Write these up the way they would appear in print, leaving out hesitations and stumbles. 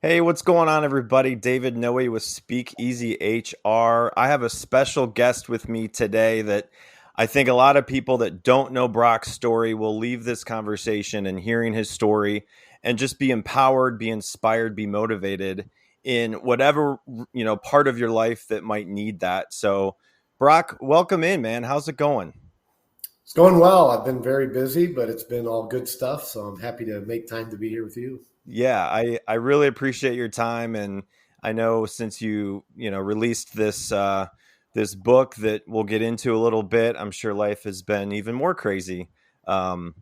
Hey, what's going on, everybody? David Noe with Speak Easy HR. I have a special guest with me today that I think a lot of people that don't know Brock's story will leave this conversation and hearing his story and just be empowered, be inspired, be motivated in whatever, part of your life that might need that. So, Brock, welcome in, man. How's it going? It's going well. I've been very busy, but it's been all good stuff. So I'm happy to make time to be here with you. Yeah, I really appreciate your time, and I know since you released this book that we'll get into a little bit, I'm sure life has been even more crazy. Um,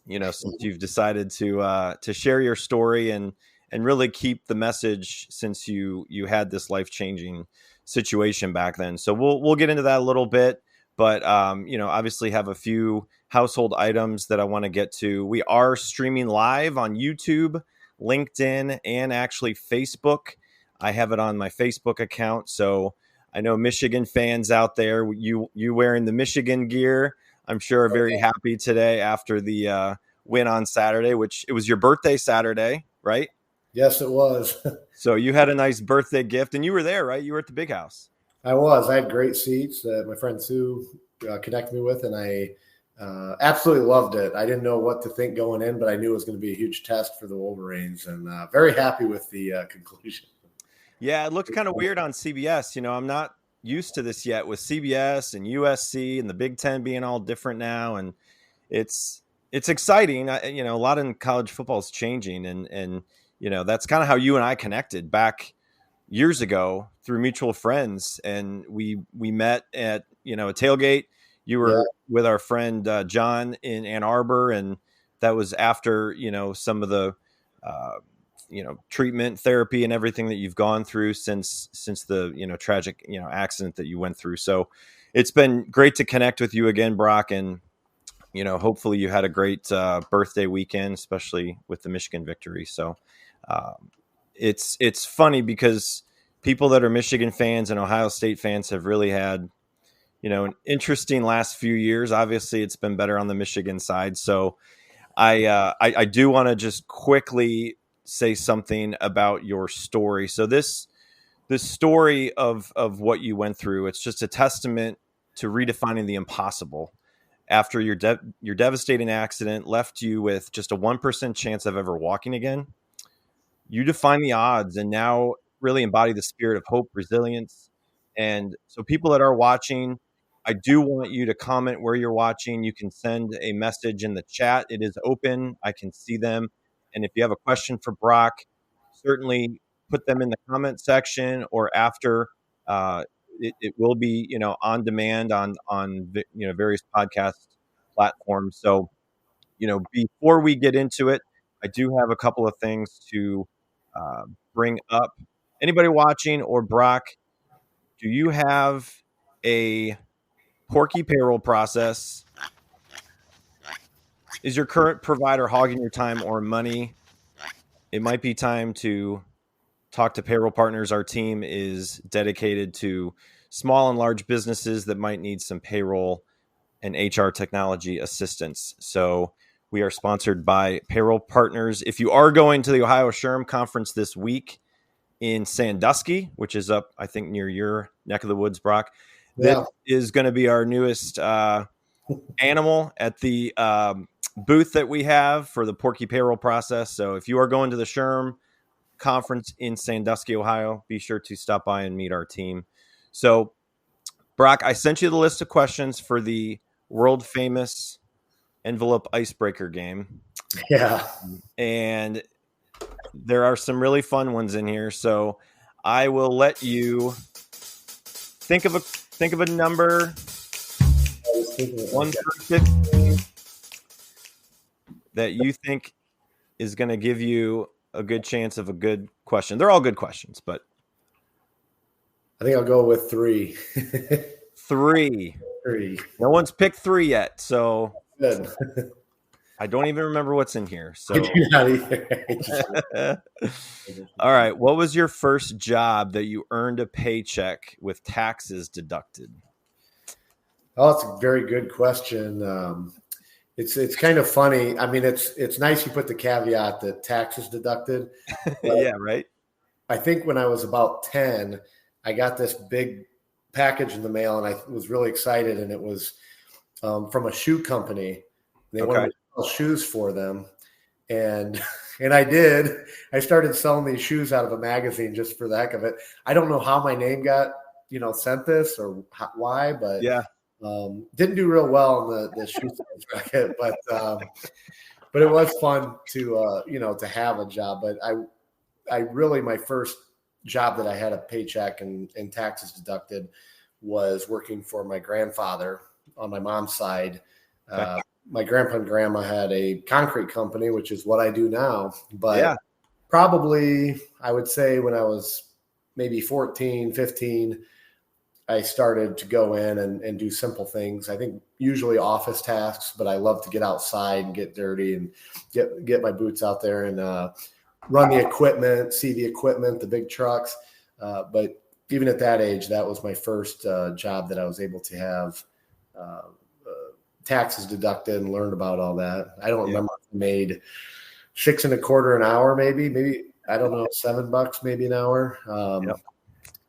since you've decided to share your story and really keep the message since you had this life-changing situation back then. So we'll get into that a little bit, but obviously have a few household items that I want to get to. We are streaming live on YouTube, LinkedIn, and actually Facebook. I have it on my Facebook account, so I know Michigan fans out there, you wearing the Michigan gear, I'm sure are very happy today after the win on Saturday, which it was your birthday Saturday, right? Yes, it was. So you had a nice birthday gift, and you were there, right? You were at the big house. I was. I had great seats that my friend Sue connected me with, and I absolutely loved it. I didn't know what to think going in, but I knew it was going to be a huge test for the Wolverines, and very happy with the conclusion. Yeah, it looked kind of weird on CBS. I'm not used to this yet with CBS and USC and the Big Ten being all different now, and it's exciting. A lot in college football is changing, and that's kind of how you and I connected back years ago through mutual friends, and we met at a tailgate. You were with our friend John in Ann Arbor, and that was after some of the treatment, therapy, and everything that you've gone through since the tragic accident that you went through. So it's been great to connect with you again, Brock, and hopefully you had a great birthday weekend, especially with the Michigan victory. So it's funny because people that are Michigan fans and Ohio State fans have really had an interesting last few years. Obviously, it's been better on the Michigan side. So I do want to just quickly say something about your story. So this story of what you went through, it's just a testament to redefining the impossible. After your devastating accident left you with just a 1% chance of ever walking again, you define the odds and now really embody the spirit of hope, resilience. And so people that are watching, I do want you to comment where you're watching. You can send a message in the chat. It is open. I can see them. And if you have a question for Brock, certainly put them in the comment section or after. It will be, on demand on various podcast platforms. So, before we get into it, I do have a couple of things to bring up. Anybody watching or Brock, do you have a Porky payroll process? Is your current provider hogging your time or money? It might be time to talk to payroll partners. Our team is dedicated to small and large businesses that might need some payroll and HR technology assistance. So we are sponsored by Payroll Partners. If you are going to the Ohio SHRM conference this week in Sandusky, which is up, I think, near your neck of the woods, Brock, this is going to be our newest animal at the booth that we have for the Porky payroll process. So if you are going to the SHRM conference in Sandusky, Ohio, be sure to stop by and meet our team. So, Brock, I sent you the list of questions for the world famous envelope icebreaker game. Yeah. And there are some really fun ones in here. So I will let you think of a number 1 through 15 that you think is going to give you a good chance of a good question. They're all good questions, but I think I'll go with 3. 3. 3. No one's picked 3 yet, so good. I don't even remember what's in here. So I do not either. All right. What was your first job that you earned a paycheck with taxes deducted? Oh, that's a very good question. It's kind of funny. I mean, it's nice you put the caveat that taxes deducted. Yeah, right. I think when I was about 10, I got this big package in the mail, and I was really excited. And it was from a shoe company. They wanted me to sell shoes for them, and I did. I started selling these shoes out of a magazine just for the heck of it. I don't know how my name got sent this or why, but didn't do real well in the shoe sales bracket. But it was fun to to have a job. But I really, my first job that I had a paycheck and taxes deducted was working for my grandfather on my mom's side. My grandpa and grandma had a concrete company, which is what I do now. But probably I would say when I was maybe 14, 15, I started to go in and do simple things. I think usually office tasks, but I love to get outside and get dirty and get my boots out there and run the equipment, see the equipment, the big trucks. But even at that age, that was my first job that I was able to have taxes deducted and learned about all that. I don't remember if I made $6.25 an hour, maybe, I don't know, $7 maybe an hour.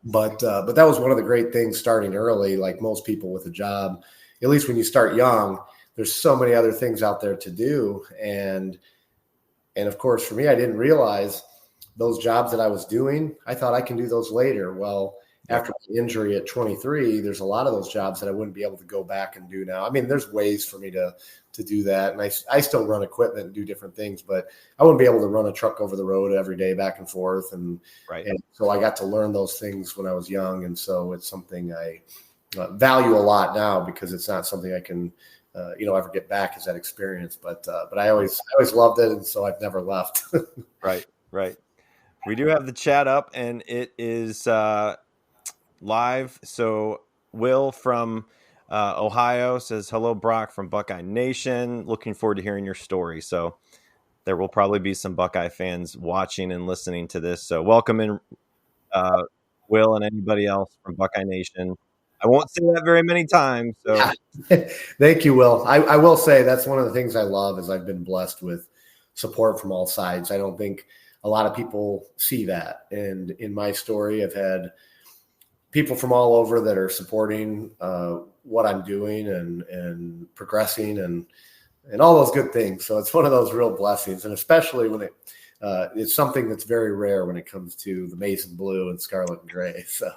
But that was one of the great things starting early, like most people with a job, at least when you start young, there's so many other things out there to do. And of course, for me, I didn't realize those jobs that I was doing, I thought I can do those later. Well, after my injury at 23, there's a lot of those jobs that I wouldn't be able to go back and do now. I mean, there's ways for me to do that. And I still run equipment and do different things, but I wouldn't be able to run a truck over the road every day back and forth. And so I got to learn those things when I was young. And so it's something I value a lot now because it's not something I can, ever get back as that experience. But I always loved it. And so I've never left. Right. We do have the chat up and it is live. So Will from Ohio says, hello, Brock from Buckeye Nation. Looking forward to hearing your story. So there will probably be some Buckeye fans watching and listening to this. So welcome in, Will, and anybody else from Buckeye Nation. I won't say that very many times. So thank you, Will. I will say that's one of the things I love is I've been blessed with support from all sides. I don't think a lot of people see that. And in my story, I've had people from all over that are supporting what I'm doing and progressing and all those good things. So it's one of those real blessings. And especially when it's something that's very rare when it comes to the maize and blue and scarlet and gray. So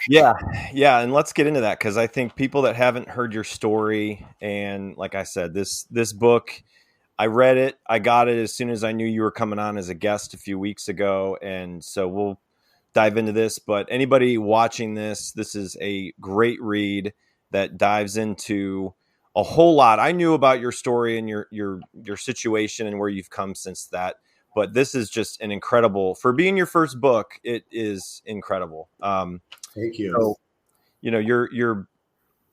yeah. And let's get into that. Cause I think people that haven't heard your story, and like I said, this book, I read it, I got it as soon as I knew you were coming on as a guest a few weeks ago. And so we'll dive into this, but anybody watching this is a great read that dives into a whole lot. I knew about your story and your situation and where you've come since that, but this is just an incredible, for being your first book, it is incredible. Thank you. So, you're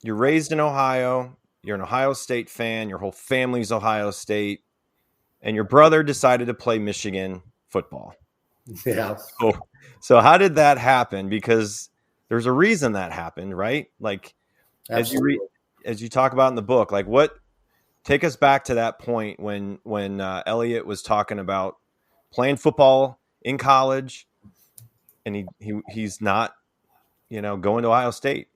raised in Ohio, you're an Ohio State fan, your whole family's Ohio State, and your brother decided to play Michigan football. Yeah. So how did that happen? Because there's a reason that happened, right? Like as you talk about in the book, like take us back to that point when Elliot was talking about playing football in college and he's not, going to Ohio State.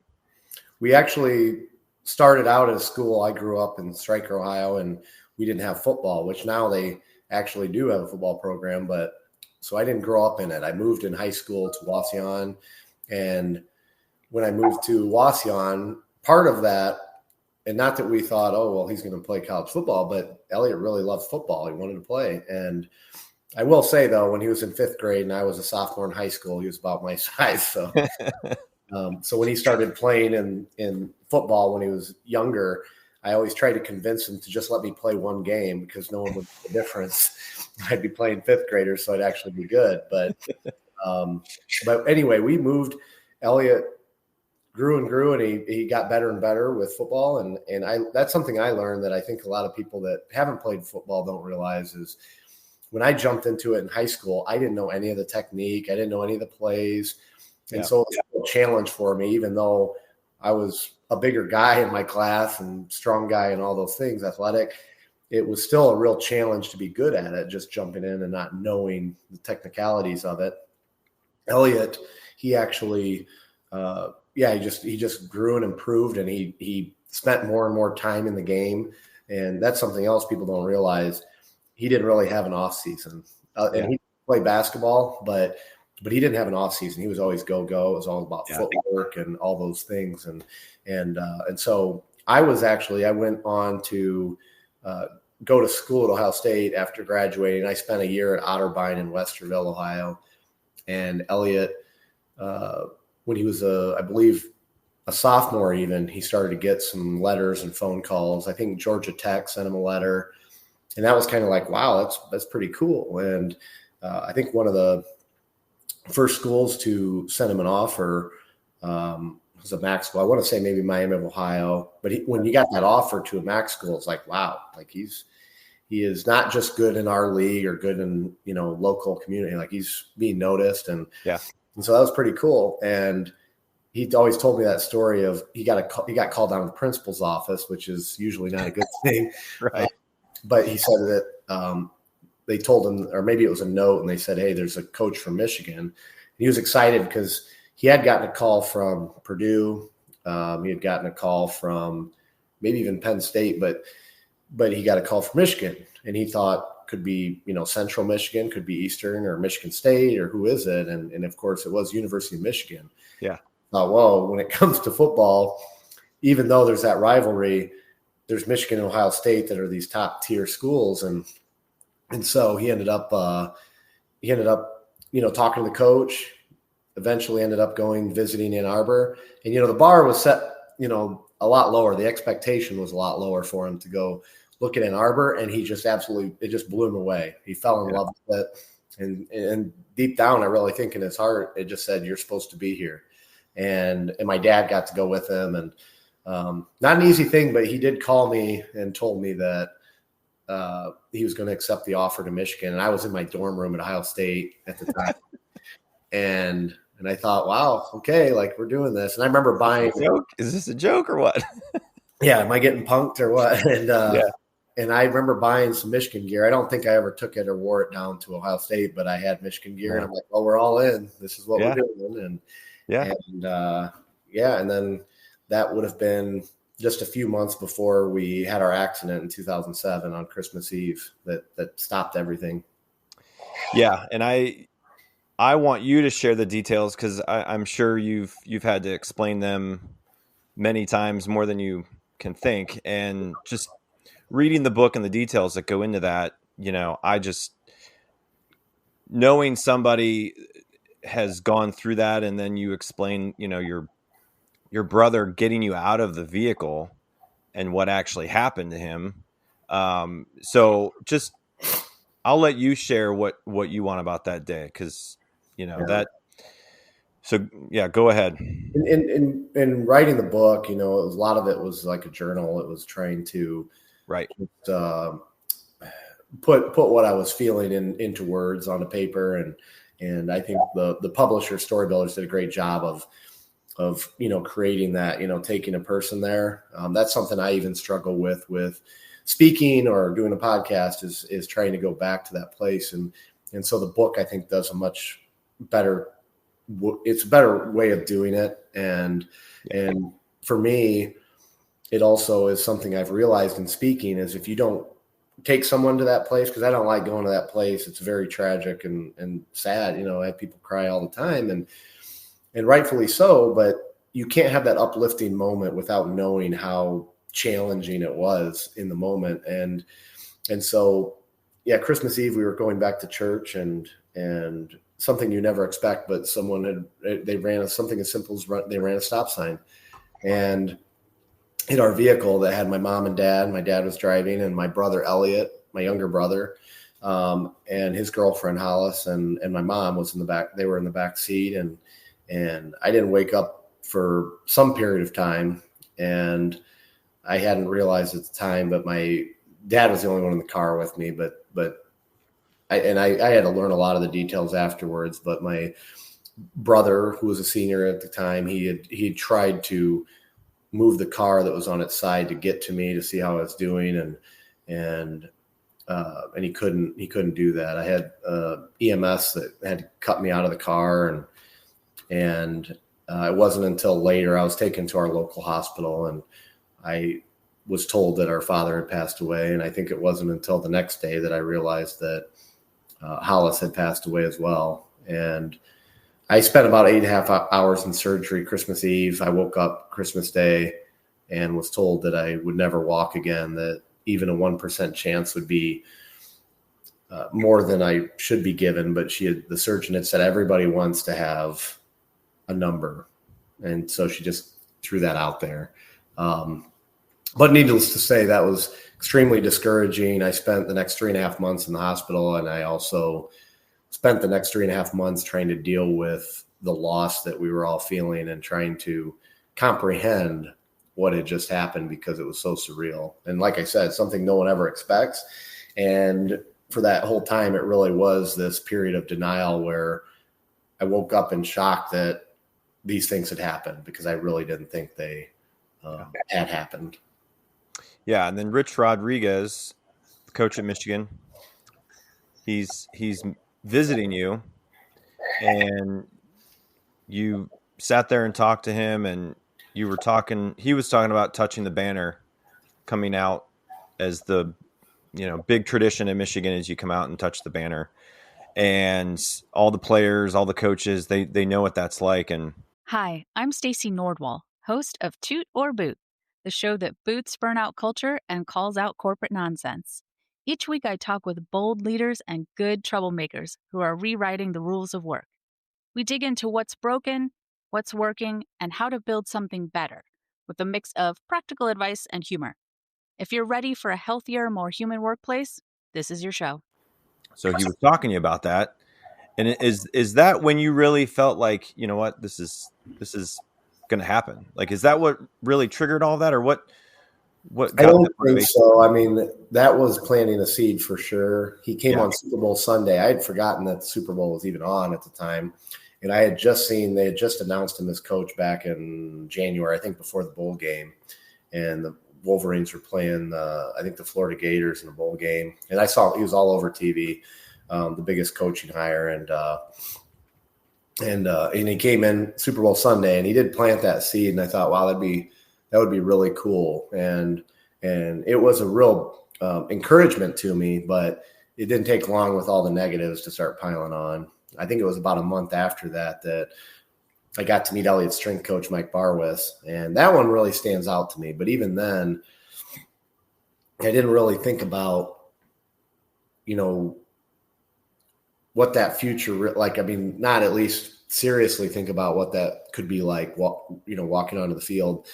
We actually started out at a school. I grew up in Stryker, Ohio, and we didn't have football, which now they actually do have a football program, but so I didn't grow up in it. I moved in high school to Wauseon. And when I moved to Wauseon, part of that, and not that we thought, oh, well, he's going to play college football, but Elliot really loved football. He wanted to play. And I will say, though, when he was in 5th grade and I was a sophomore in high school, he was about my size. So so when he started playing in football when he was younger, I always tried to convince him to just let me play one game because no one would know the difference. I'd be playing 5th graders, so I'd actually be good. But anyway, we moved. Elliot grew and grew, and he got better and better with football. And that's something I learned that I think a lot of people that haven't played football don't realize is when I jumped into it in high school, I didn't know any of the technique. I didn't know any of the plays. And so it was a challenge for me, even though I was a bigger guy in my class and strong guy and all those things, athletic. It was still a real challenge to be good at it, just jumping in and not knowing the technicalities of it. Elliot, he actually, he just grew and improved, and he spent more and more time in the game, and that's something else people don't realize. He didn't really have an off season, and he played basketball, but he didn't have an off season. He was always go. It was all about footwork and all those things, and so I went on to go to school at Ohio State after graduating. I spent a year at Otterbein in Westerville, Ohio. And Elliot, when he was I believe a sophomore, even, he started to get some letters and phone calls. I think Georgia Tech sent him a letter, and that was kind of like, wow, that's pretty cool. And I think one of the first schools to send him an offer was a MAC school. I want to say maybe Miami of Ohio, but when you got that offer to a MAC school, it's like, wow, like he is not just good in our league or good in, local community. Like he's being noticed. And so that was pretty cool. And he always told me that story of he got called down to the principal's office, which is usually not a good thing. Right. But he said that they told him, or maybe it was a note, and they said, hey, there's a coach from Michigan. And he was excited because he had gotten a call from Purdue. He had gotten a call from maybe even Penn State, but he got a call from Michigan, and he thought could be, Central Michigan, could be Eastern or Michigan State, or who is it? And of course it was University of Michigan. Yeah. Well, when it comes to football, even though there's that rivalry, there's Michigan and Ohio State that are these top tier schools. And so he ended up, talking to the coach, eventually ended up visiting Ann Arbor. And, the bar was set, a lot lower. The expectation was a lot lower for him to go look at Ann Arbor. And he just it just blew him away. He fell in love with it. And deep down, I really think in his heart, it just said, you're supposed to be here. And my dad got to go with him, and not an easy thing, but he did call me and told me that he was going to accept the offer to Michigan. And I was in my dorm room at Ohio State at the time. and I thought, wow, okay, like we're doing this. And I remember buying. Is this a joke or what? Yeah. Am I getting punked or what? And I remember buying some Michigan gear. I don't think I ever took it or wore it down to Ohio State, but I had Michigan gear, and I'm like, well, we're all in. This is what we're doing. And then that would have been just a few months before we had our accident in 2007 on Christmas Eve that stopped everything. Yeah. And I want you to share the details, because I'm sure you've had to explain them many times, more than you can think. And just reading the book and the details that go into that, I just, knowing somebody has gone through that, and then you explain, your brother getting you out of the vehicle and what actually happened to him. So just, I'll let you share what you want about that day, because that. So yeah, go ahead. In writing the book, a lot of it was like a journal. It was trying to put what I was feeling into words on a paper, and I think the publisher Story Builders did a great job of creating that, taking a person there. That's something I even struggle with speaking or doing a podcast is trying to go back to that place, and so the book, I think, does a much better. It's a better way of doing it, and for me, it also is something I've realized in speaking is if you don't take someone to that place, because I don't like going to that place. It's very tragic and sad. I have people cry all the time, and rightfully so, but you can't have that uplifting moment without knowing how challenging it was in the moment. And so, yeah, Christmas Eve, we were going back to church, and something you never expect, but they ran something as simple as they ran a stop sign, and in our vehicle that had my mom and dad. My dad was driving, and my brother Elliot, my younger brother, and his girlfriend Hollis, and my mom was in the back. They were in the back seat, and I didn't wake up for some period of time, and I hadn't realized at the time, but my dad was the only one in the car with me. But I had to learn a lot of the details afterwards. But my brother, who was a senior at the time, he had tried to move the car that was on its side to get to me to see how I was doing, and he couldn't do that. I had EMS that had to cut me out of the car, And it wasn't until later I was taken to our local hospital, and I was told that our father had passed away. And I think it wasn't until the next day that I realized that Hollis had passed away as well. And I spent about 8.5 hours in surgery Christmas Eve. I woke up Christmas Day and was told that I would never walk again, that even a 1% chance would be more than I should be given. But the surgeon had said everybody wants to have a number. And so she just threw that out there. But needless to say, that was extremely discouraging. I spent the next 3.5 months in the hospital, and I also spent the next 3.5 months trying to deal with the loss that we were all feeling and trying to comprehend what had just happened, because it was so surreal. And like I said, something no one ever expects. And for that whole time, it really was this period of denial where I woke up in shock that these things had happened, because I really didn't think they had happened. Yeah, and then Rich Rodriguez, coach at Michigan, he's visiting you, and you sat there and talked to him, and he was talking about touching the banner coming out as the big tradition in Michigan is you come out and touch the banner. And all the players, all the coaches, they know what that's like. And Hi, I'm Stacey Nordwall, host of Toot or Boot, the show that boots burnout culture and calls out corporate nonsense. Each week I talk with bold leaders and good troublemakers who are rewriting the rules of work. We dig into what's broken, what's working, and how to build something better, with a mix of practical advice and humor. If you're ready for a healthier, more human workplace, this is your show. so he was talking to you about that. And is that when you really felt like, you know what, this is going to happen? Like, is that what really triggered all that, or what got I don't that think motivation? so. I mean, that was planting a seed for sure. He came on Super Bowl Sunday. I had forgotten that the Super Bowl was even on at the time. And I had just seen, they had just announced him as coach back in January, I think before the bowl game. And the Wolverines were playing, I think, the Florida Gators in the bowl game. And I saw he was all over TV, the biggest coaching hire. And he came in Super Bowl Sunday, and he did plant that seed. And I thought, wow, that would be really cool. And it was a real encouragement to me, but it didn't take long with all the negatives to start piling on. I think it was about a month after that I got to meet Elliott's strength coach, Mike Barwis, and that one really stands out to me. But even then, I didn't really think about, what that future, like, I mean, not at least seriously think about what that could be like, walking onto the field.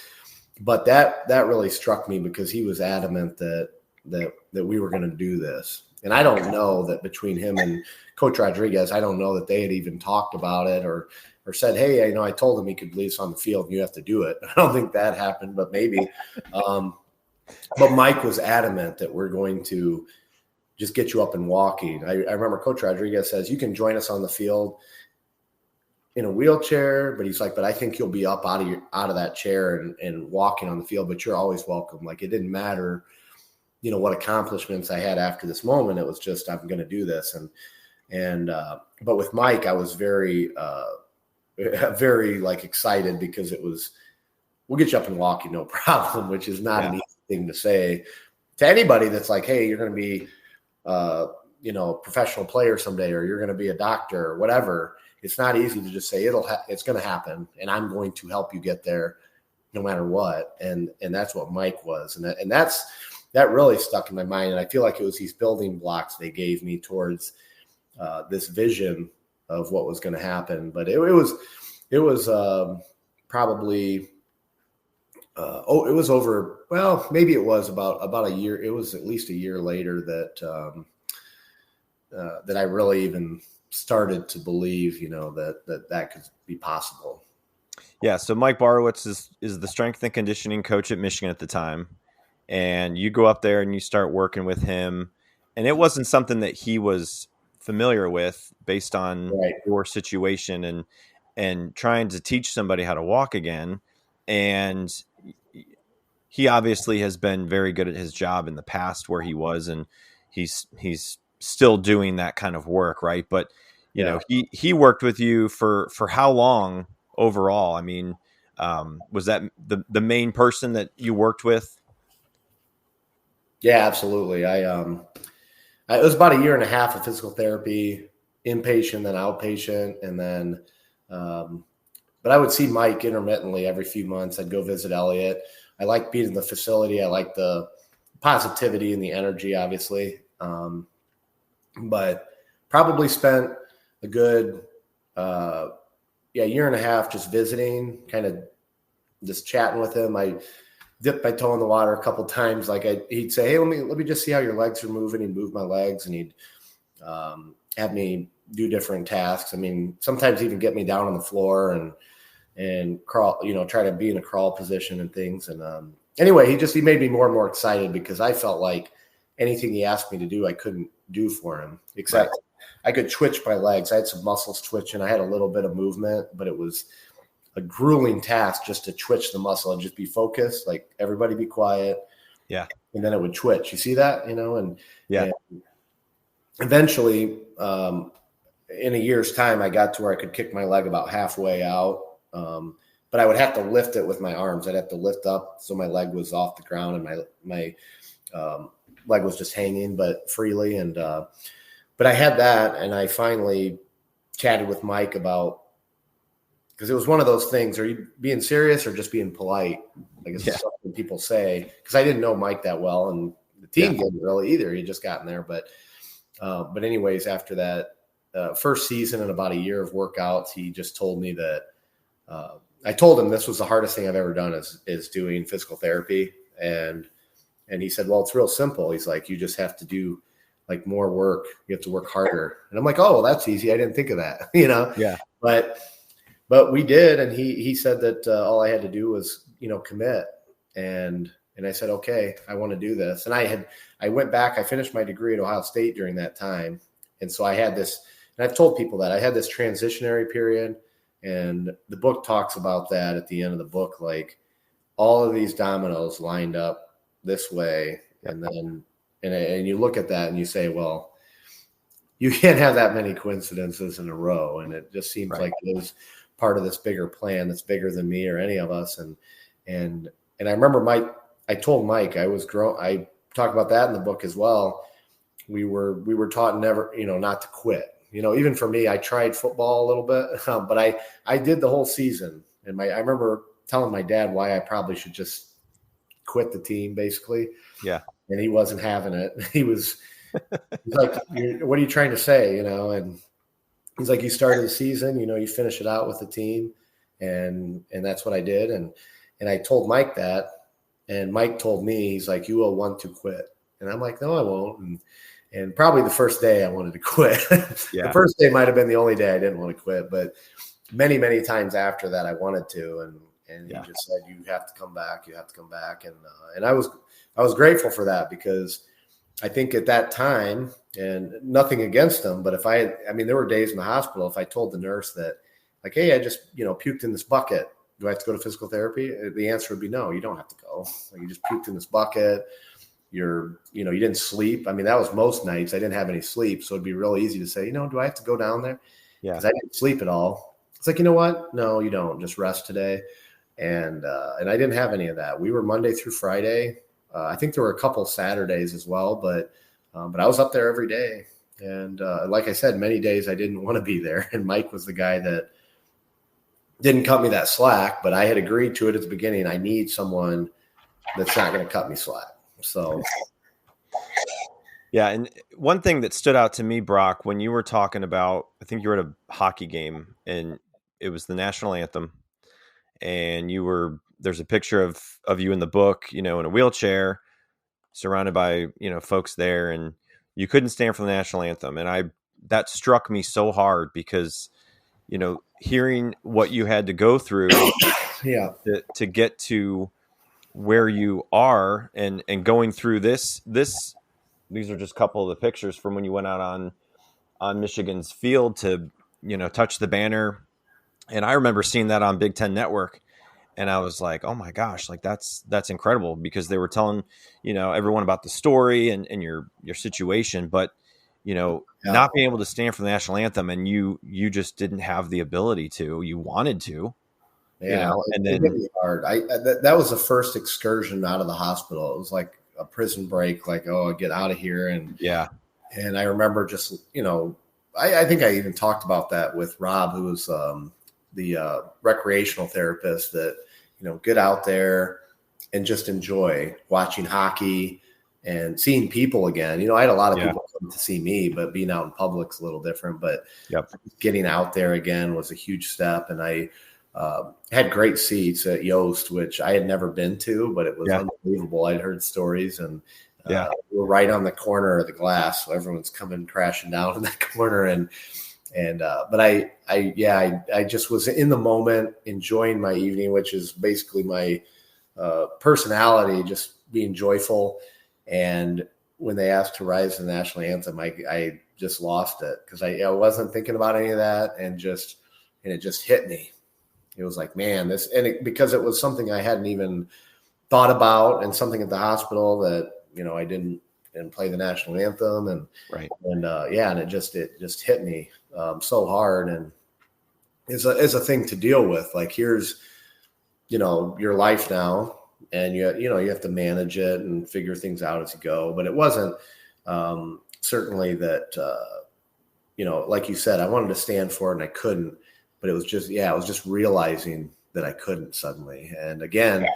But that really struck me, because he was adamant that we were going to do this. And I don't know that between him and Coach Rodriguez, I don't know that they had even talked about it or said, hey, I told him he could leave us on the field and you have to do it. I don't think that happened, but maybe. But Mike was adamant that we're going to just get you up and walking. I remember Coach Rodriguez says, you can join us on the field in a wheelchair, but he's like, but I think you'll be up out of that chair and walking on the field, but you're always welcome. Like, it didn't matter, what accomplishments I had after this moment. It was just, I'm going to do this. But with Mike, I was very, very like excited, because it was, we'll get you up and walking, no problem, which is not an easy thing to say to anybody that's like, hey, you're going to be, professional player someday, or you're going to be a doctor or whatever. It's not easy to just say it's going to happen, and I'm going to help you get there no matter what. And that's what Mike was. And that really stuck in my mind. And I feel like it was these building blocks they gave me towards this vision of what was going to happen. But it was probably, it was over, well, maybe it was about a year. It was at least a year later that I really even started to believe, that could be possible. Yeah. So Mike Barwitz is the strength and conditioning coach at Michigan at the time. And you go up there and you start working with him. And it wasn't something that he was familiar with based on your situation and trying to teach somebody how to walk again. And he obviously has been very good at his job in the past where he was, and he's still doing that kind of work. Right. But you know, he worked with you for how long overall? I mean, was that the main person that you worked with? Yeah, absolutely. It was about a year and a half of physical therapy, inpatient, then outpatient. And then, but I would see Mike intermittently every few months. I'd go visit Elliot. I liked being in the facility. I liked the positivity and the energy, obviously. But probably spent a good, year and a half just visiting, kind of just chatting with him. I dipped my toe in the water a couple times. Like he'd say, "Hey, let me just see how your legs are moving." He'd move my legs, and he'd have me do different tasks. I mean, sometimes even get me down on the floor and crawl, try to be in a crawl position and things. And anyway, he made me more and more excited because I felt like anything he asked me to do, I couldn't do for him, except I could twitch my legs. I had some muscles twitching. I had a little bit of movement, but it was a grueling task just to twitch the muscle and just be focused, like everybody be quiet. Yeah. And then it would twitch. You see that, and eventually, in a year's time, I got to where I could kick my leg about halfway out. But I would have to lift it with my arms. I'd have to lift up so my leg was off the ground and my leg was just hanging, but freely. And but I had that, and I finally chatted with Mike about, because it was one of those things: are you being serious or just being polite? I guess it's something people say, because I didn't know Mike that well, and the team didn't really either. He just gotten there, but anyways, after that first season and about a year of workouts, he just told me that I told him this was the hardest thing I've ever done is doing physical therapy, and he said, "Well, it's real simple." He's like, "You just have to do like more work. You have to work harder." And I'm like, "Oh, well, that's easy. I didn't think of that." Yeah. But we did, and he said that all I had to do was commit, and I said, "Okay, I want to do this." And I went back. I finished my degree at Ohio State during that time, and so I had this. And I've told people that I had this transitionary period, and the book talks about that at the end of the book, like all of these dominoes lined up this way, and then and you look at that and you say, well, you can't have that many coincidences in a row, and it just seems like it was part of this bigger plan that's bigger than me or any of us. And I remember I told Mike I talk about that in the book as well. We were taught never, not to quit. Even for me, I tried football a little bit, but I did the whole season. And I remember telling my dad why I probably should just quit the team, basically. Yeah. And he wasn't having it. He's like, "What are you trying to say?" And he's like, "You started the season, you finish it out with the team." And that's what I did. And I told Mike that, and Mike told me, he's like, "You will want to quit." And I'm like, "No, I won't." And probably the first day I wanted to quit. Yeah. The first day might've been the only day I didn't want to quit, but many, many times after that, I wanted to. And he just said, "You have to come back. You have to come back." And I was grateful for that, because I think at that time, and nothing against them, but there were days in the hospital, if I told the nurse that, like, "Hey, I just, puked in this bucket. Do I have to go to physical therapy?" The answer would be no, you don't have to go. Like, you just puked in this bucket. You didn't sleep. I mean, that was most nights. I didn't have any sleep. So it'd be real easy to say, do I have to go down there? Yeah. Because I didn't sleep at all. It's like, you know what? No, you don't. Just rest today. And I didn't have any of that. We were Monday through Friday. I think there were a couple Saturdays as well, but I was up there every day. And like I said, many days I didn't want to be there. And Mike was the guy that didn't cut me that slack, but I had agreed to it at the beginning. I need someone that's not going to cut me slack. So, yeah. And one thing that stood out to me, Brock, when you were talking about, I think you were at a hockey game and it was the national anthem, and there's a picture of you in the book, in a wheelchair, surrounded by, folks there, and you couldn't stand for the national anthem. And that struck me so hard because, hearing what you had to go through to get to where you are and going through this, these are just a couple of the pictures from when you went out on Michigan's field to, touch the banner. And I remember seeing that on Big Ten Network, and I was like, oh my gosh, like that's incredible, because they were telling, everyone about the story and your situation, but Yeah. not being able to stand for the national anthem, and you just didn't have the ability to. You wanted to, Yeah, and it hit then me hard. That was the first excursion out of the hospital. It was like a prison break, like, oh, get out of here. yeah, And I remember just, I think I even talked about that with Rob, who was the recreational therapist, that, get out there and just enjoy watching hockey and seeing people again. I had a lot of people come to see me, but being out in public's a little different. But yep, getting out there again was a huge step. And I had great seats at Yost, which I had never been to, but it was unbelievable. I'd heard stories, and we were right on the corner of the glass, so everyone's coming crashing down in that corner. But I just was in the moment, enjoying my evening, which is basically my personality, just being joyful. And when they asked to rise to the national anthem, I just lost it, because I wasn't thinking about any of that, and it just hit me. It was like, man, because it was something I hadn't even thought about, and something at the hospital that, I didn't play the national anthem, and it just hit me so hard, and is a thing to deal with. Like, here's, your life now, and you have to manage it and figure things out as you go. But it wasn't certainly that, like you said, I wanted to stand for it and I couldn't. But it was just realizing that I couldn't suddenly. And again,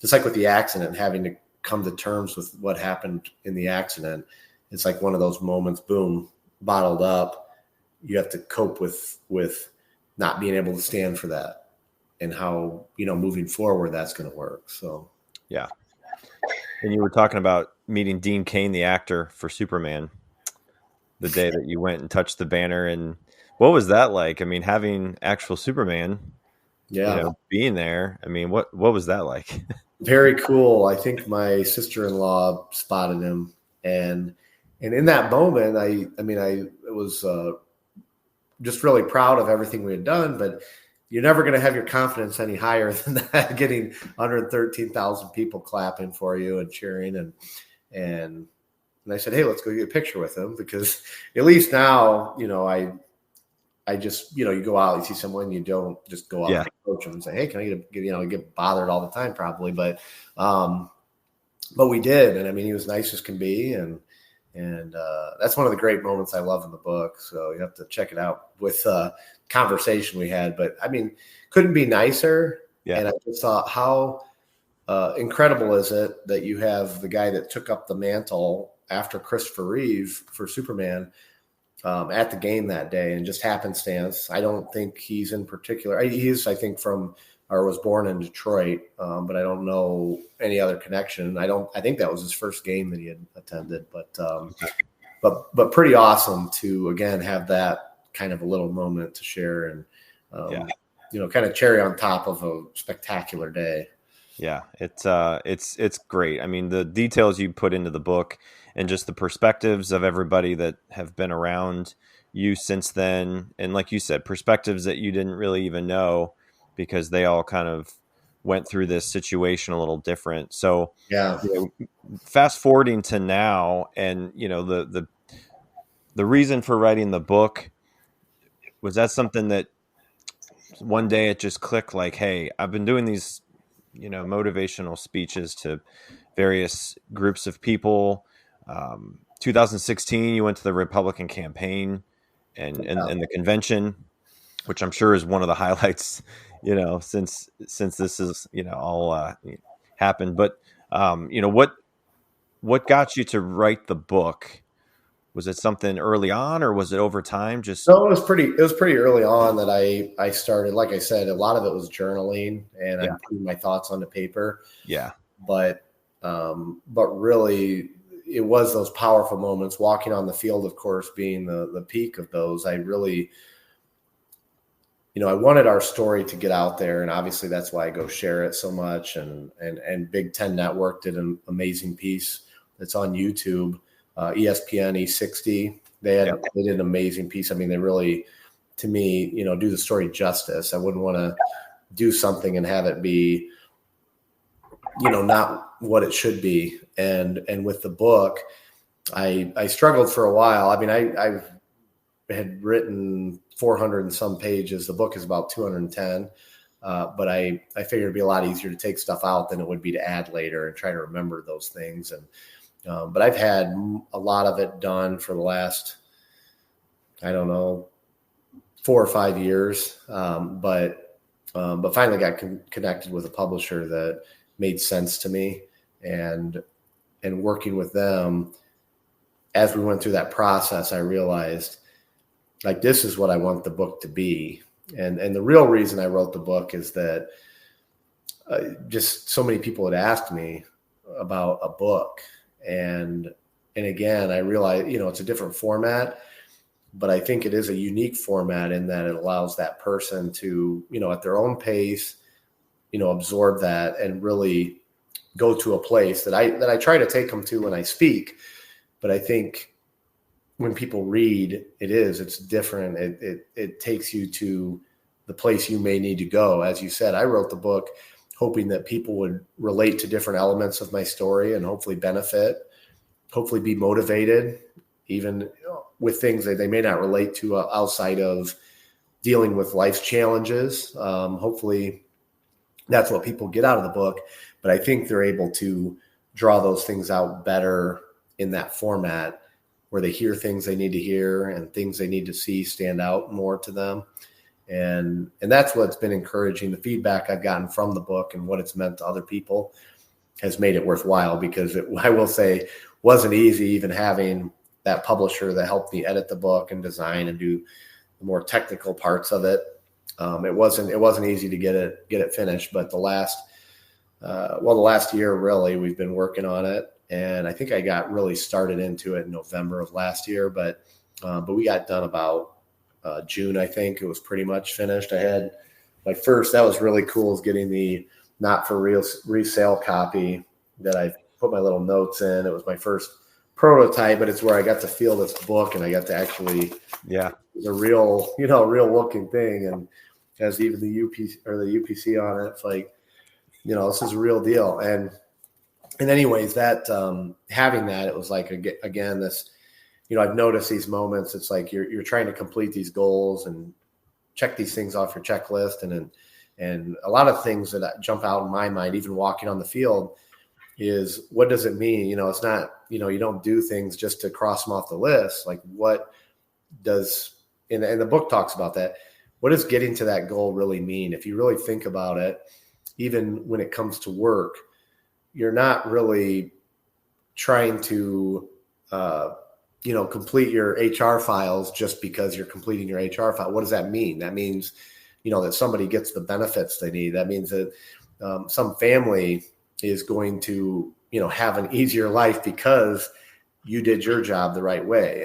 just like with the accident, having to come to terms with what happened in the accident, it's like one of those moments, boom, bottled up. You have to cope with not being able to stand for that, and how, moving forward, that's going to work. So, yeah. And you were talking about meeting Dean Cain, the actor for Superman, the day that you went and touched the banner. And what was that like? I mean, having actual Superman, being there. I mean, what was that like? Very cool. I think my sister-in-law spotted him, and in that moment, I was just really proud of everything we had done. But you're never going to have your confidence any higher than that, getting 113,000 people clapping for you and cheering, and I said, hey, let's go get a picture with him, because at least now, I just, you go out, you see someone, you don't just go out and approach them and say, hey, can I get bothered all the time probably. But we did. And I mean, he was nice as can be. And that's one of the great moments I love in the book. So you have to check it out with conversation we had. But I mean, couldn't be nicer. Yeah. And I just thought, how incredible is it that you have the guy that took up the mantle after Christopher Reeve for Superman at the game that day, and just happenstance. I don't think he's in particular. He is, I think, was born in Detroit, but I don't know any other connection. I think that was his first game that he had attended, but pretty awesome to, again, have that kind of a little moment to share, and kind of cherry on top of a spectacular day. Yeah, it's great. I mean, the details you put into the book, and just the perspectives of everybody that have been around you since then. And like you said, perspectives that you didn't really even know, because they all kind of went through this situation a little different. So fast forwarding to now, and, the reason for writing the book, was that something that one day it just clicked, like, hey, I've been doing these, motivational speeches to various groups of people. 2016, you went to the Republican campaign and the convention, which I'm sure is one of the highlights, since this is, all happened. But, what got you to write the book? Was it something early on, or was it over time? No, it was pretty early on that I started. Like I said, a lot of it was journaling, and I'm putting my thoughts onto paper. Yeah. But really, it was those powerful moments, walking on the field, of course, being the peak of those. I really, I wanted our story to get out there, and obviously that's why I go share it so much. And Big Ten Network did an amazing piece that's on YouTube. ESPN E60, they did an amazing piece. I mean, they really, to me, do the story justice. I wouldn't want to do something and have it be, not what it should be. And with the book, I struggled for a while. I mean, I had written 400 and some pages. The book is about 210. But I figured it'd be a lot easier to take stuff out than it would be to add later and try to remember those things. And but I've had a lot of it done for the last, I don't know, 4 or 5 years. But finally got connected with a publisher that made sense to me, and working with them as we went through that process, I realized, like, this is what I want the book to be. And the real reason I wrote the book is that just so many people had asked me about a book. And again, I realized, it's a different format, but I think it is a unique format in that it allows that person to, at their own pace, absorb that and really go to a place that I try to take them to when I speak. But I think when people read, it's different. It takes you to the place you may need to go. As you said, I wrote the book hoping that people would relate to different elements of my story and hopefully benefit, hopefully be motivated, even with things that they may not relate to outside of dealing with life's challenges. Hopefully that's what people get out of the book. But I think they're able to draw those things out better in that format, where they hear things they need to hear and things they need to see stand out more to them. And that's what's been encouraging. The feedback I've gotten from the book and what it's meant to other people has made it worthwhile, because I will say, wasn't easy even having that publisher that helped me edit the book and design and do the more technical parts of it. It wasn't easy to get it finished, but the last year, really, we've been working on it. And I think I got really started into it in November of last year, but we got done about June. I think it was pretty much finished. I had my first, that was really cool, is getting the not for real resale copy that I put my little notes in. It was my first prototype, but it's where I got to feel this book and I got to actually, it's a real looking thing. And has even the UPC on it. It's like, this is a real deal. And anyways, that having that, it was like, again, this, I've noticed these moments. It's like you're trying to complete these goals and check these things off your checklist. And a lot of things that jump out in my mind, even walking on the field, is what does it mean? It's not, you don't do things just to cross them off the list. Like, what does, and the book talks about that. What does getting to that goal really mean? If you really think about it, even when it comes to work, you're not really trying to, complete your HR files just because you're completing your HR file. What does that mean? That means, that somebody gets the benefits they need. That means that some family is going to, have an easier life because you did your job the right way.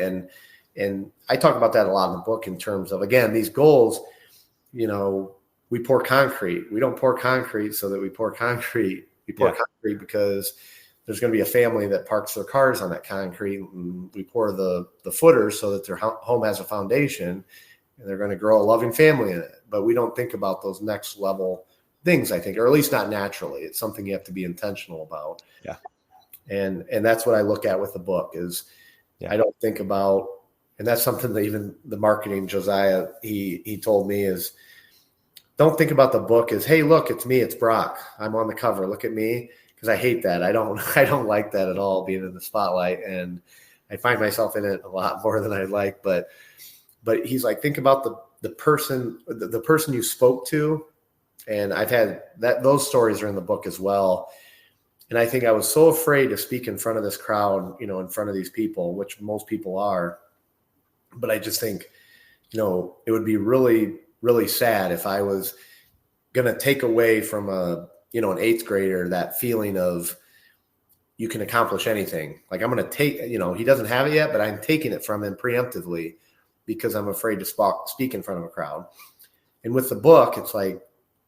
And I talk about that a lot in the book in terms of, again, these goals, we pour concrete. We don't pour concrete so that we pour concrete. We pour concrete because there's going to be a family that parks their cars on that concrete, and we pour the footers so that their home has a foundation and they're going to grow a loving family in it. But we don't think about those next level things, I think, or at least not naturally. It's something you have to be intentional about. Yeah. And that's what I look at with the book is I don't think about, and that's something that even the marketing Josiah, he told me is, don't think about the book as, hey, look, it's me, it's Brock. I'm on the cover. Look at me. Because I hate that. I don't like that at all, being in the spotlight. And I find myself in it a lot more than I like. But he's like, think about the person you spoke to. And I've had those stories are in the book as well. And I think I was so afraid to speak in front of this crowd, in front of these people, which most people are. But I just think, it would be really, really sad if I was going to take away from an 8th grader that feeling of you can accomplish anything. Like, I'm going to take, he doesn't have it yet, but I'm taking it from him preemptively because I'm afraid to speak in front of a crowd. And with the book, it's like,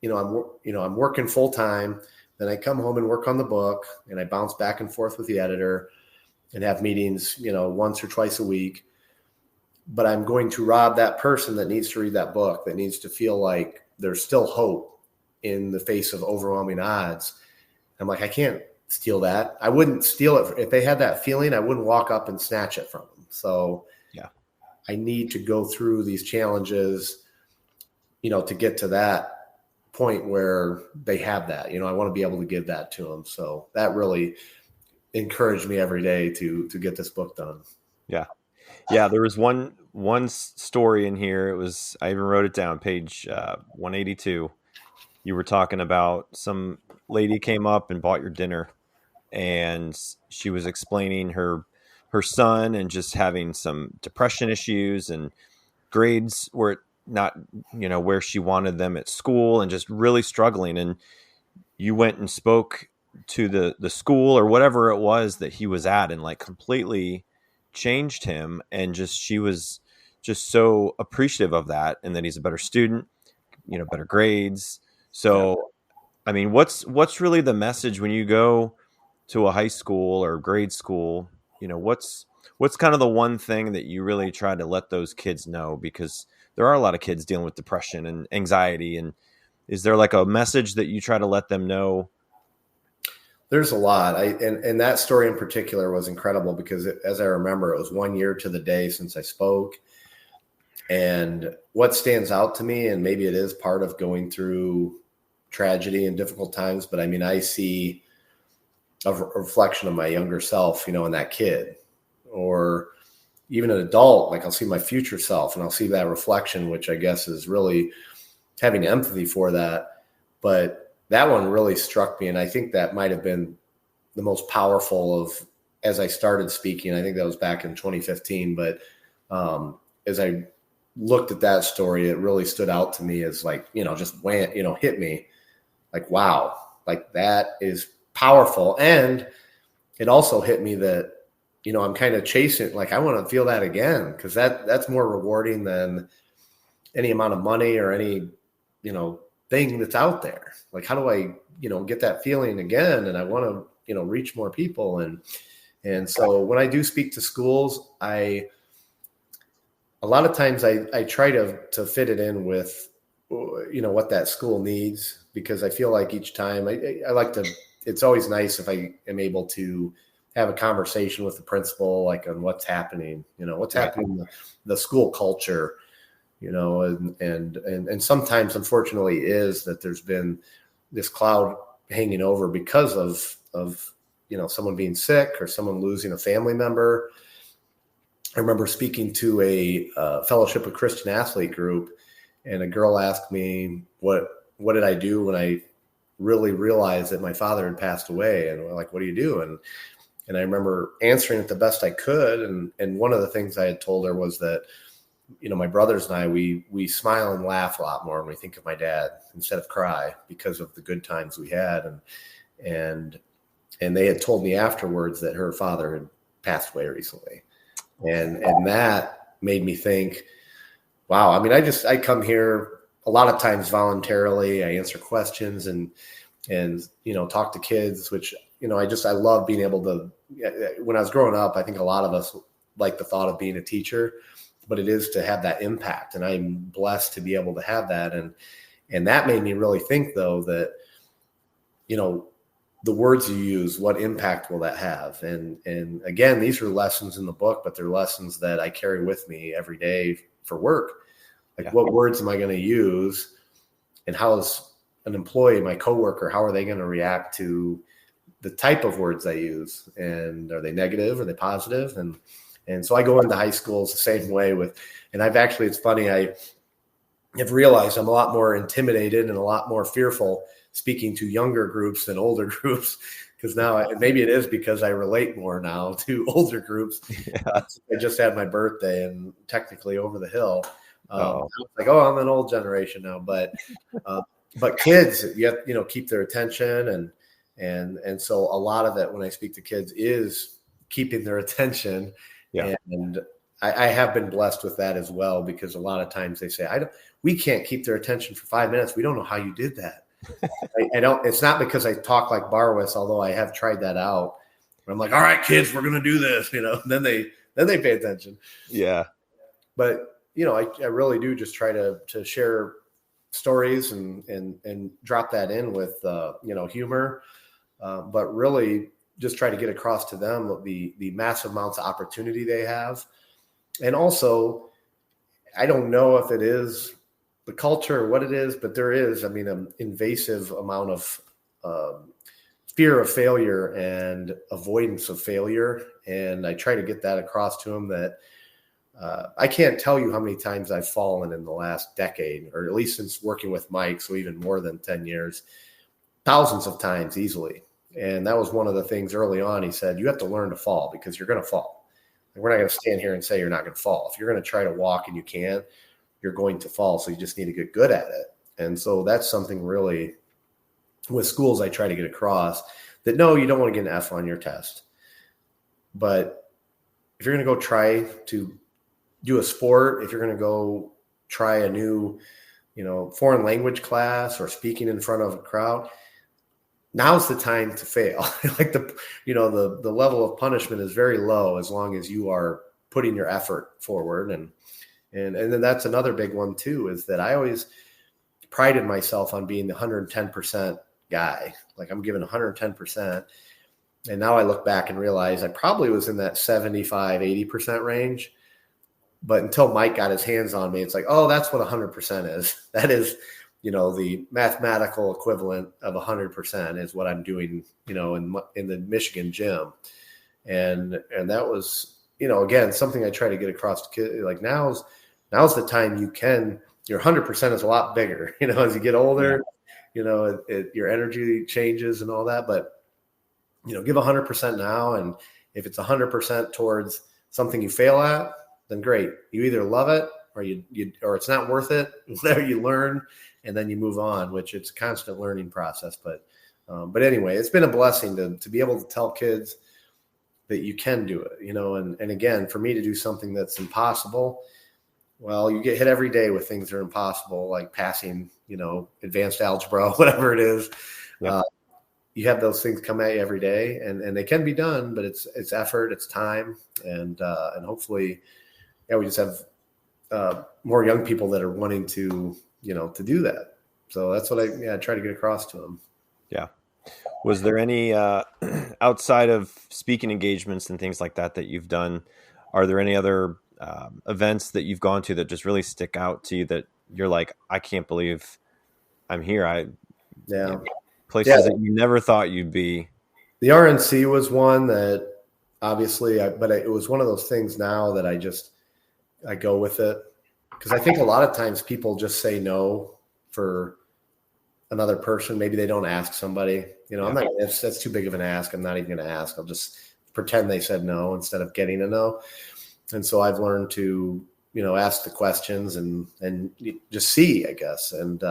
I'm working full time. Then I come home and work on the book, and I bounce back and forth with the editor and have meetings, once or twice a week. But I'm going to rob that person that needs to read that book, that needs to feel like there's still hope in the face of overwhelming odds. I'm like, I can't steal that. I wouldn't steal it. If they had that feeling, I wouldn't walk up and snatch it from them. So Yeah. I need to go through these challenges, to get to that point where they have that. I want to be able to give that to them. So that really encouraged me every day to get this book done. Yeah. There was one story in here. I even wrote it down, page 182. You were talking about some lady came up and bought your dinner, and she was explaining her son and just having some depression issues, and grades were not, where she wanted them at school, and just really struggling. And you went and spoke to the school or whatever it was that he was at, and like completely changed him. And she was just so appreciative of that, and that he's a better student, better grades. So I mean, what's really the message when you go to a high school or grade school? What's kind of the one thing that you really try to let those kids know? Because there are a lot of kids dealing with depression and anxiety. And is there like a message that you try to let them know? There's a lot. And that story in particular was incredible because as I remember, it was 1 year to the day since I spoke. And what stands out to me, and maybe it is part of going through tragedy and difficult times, but I mean, I see a reflection of my younger self, in that kid, or even an adult. Like I'll see my future self and I'll see that reflection, which I guess is really having empathy for that. But that one really struck me. And I think that might've been the most powerful as I started speaking. I think that was back in 2015. But as I looked at that story, it really stood out to me as like, just went, hit me like, wow, like that is powerful. And it also hit me that, I'm kind of chasing, like, I want to feel that again. Cause that's more rewarding than any amount of money or any, thing that's out there. Like, how do I, get that feeling again? And I want to, reach more people. And so when I do speak to schools, a lot of times I try to fit it in with, what that school needs, because I feel like each time I like to, it's always nice if I am able to have a conversation with the principal, like on what's happening, what's happening in the school culture, and sometimes unfortunately is that there's been this cloud hanging over because of someone being sick or someone losing a family member. I remember speaking to a Fellowship of Christian Athlete group, and a girl asked me, what did I do when I really realized that my father had passed away? And we're like, what do you do? And I remember answering it the best I could. And one of the things I had told her was that, my brothers and I, we smile and laugh a lot more when we think of my dad instead of cry, because of the good times we had. And they had told me afterwards that her father had passed away recently. And that made me think, wow. I mean, I come here a lot of times voluntarily. I answer questions and talk to kids, which, I love being able to. When I was growing up, I think a lot of us like the thought of being a teacher, but it is to have that impact. And I'm blessed to be able to have that. And that made me really think, though, that, the words you use, what impact will that have? And again, these are lessons in the book, but they're lessons that I carry with me every day for work. Like, what words am I going to use? And how is an employee, my coworker, how are they going to react to the type of words I use? And are they negative? Are they positive? And so I go into high schools the same way and it's funny, I have realized I'm a lot more intimidated and a lot more fearful speaking to younger groups than older groups, because now maybe it is because I relate more now to older groups. I just had my birthday and technically over the hill. Like, I'm an old generation now, but kids, you have, keep their attention. And so a lot of it when I speak to kids is keeping their attention. Yeah. And I have been blessed with that as well, because a lot of times they say, we can't keep their attention for 5 minutes. We don't know how you did that. It's not because I talk like Barwis, although I have tried that out. I'm like, all right, kids, we're going to do this, then they pay attention. Yeah. But, I really do just try to share stories and drop that in with, humor, but really just try to get across to them the massive amounts of opportunity they have. And also, I don't know if it is the culture or what it is, but there is, an invasive amount of fear of failure and avoidance of failure. And I try to get that across to them that I can't tell you how many times I've fallen in the last decade, or at least since working with Mike, so even more than 10 years, thousands of times easily. And that was one of the things early on. He said, you have to learn to fall because you're going to fall. And we're not going to stand here and say you're not going to fall. If you're going to try to walk and you can't, you're going to fall. So you just need to get good at it. And so that's something really with schools I try to get across, that no, you don't want to get an F on your test. But if you're going to go try to do a sport, if you're going to go try a new, foreign language class or speaking in front of a crowd, now's the time to fail. Like the level of punishment is very low as long as you are putting your effort forward. And then that's another big one too, is that I always prided myself on being the 110% guy. Like I'm giving 110%. And now I look back and realize I probably was in that 75, 80% range. But until Mike got his hands on me, it's like, oh, that's what 100% is. That is, the mathematical equivalent of 100% is what I'm doing, in the Michigan gym. And that was, again, something I try to get across to kids. Like now's the time your 100% is a lot bigger, as you get older, your energy changes and all that. But, give 100% now. And if it's 100% towards something you fail at, then great. You either love it or it's not worth it. Whatever you learn, and then you move on, which it's a constant learning process. But anyway, it's been a blessing to be able to tell kids that you can do it, and again, for me to do something that's impossible, well, you get hit every day with things that are impossible, like passing, advanced algebra, whatever it is. Yep. You have those things come at you every day, and they can be done, but it's effort, it's time, and hopefully, we just have more young people that are wanting to do that. So that's what I try to get across to them. Yeah. Was there any outside of speaking engagements and things like that you've done? Are there any other events that you've gone to that just really stick out to you that you're like, I can't believe I'm here? Places that you never thought you'd be. The RNC was one that obviously, but it was one of those things now that I go with it. Because I think a lot of times people just say no for another person. Maybe they don't ask somebody. I'm not. That's too big of an ask. I'm not even going to ask. I'll just pretend they said no instead of getting a no. And so I've learned to ask the questions and just see, I guess. And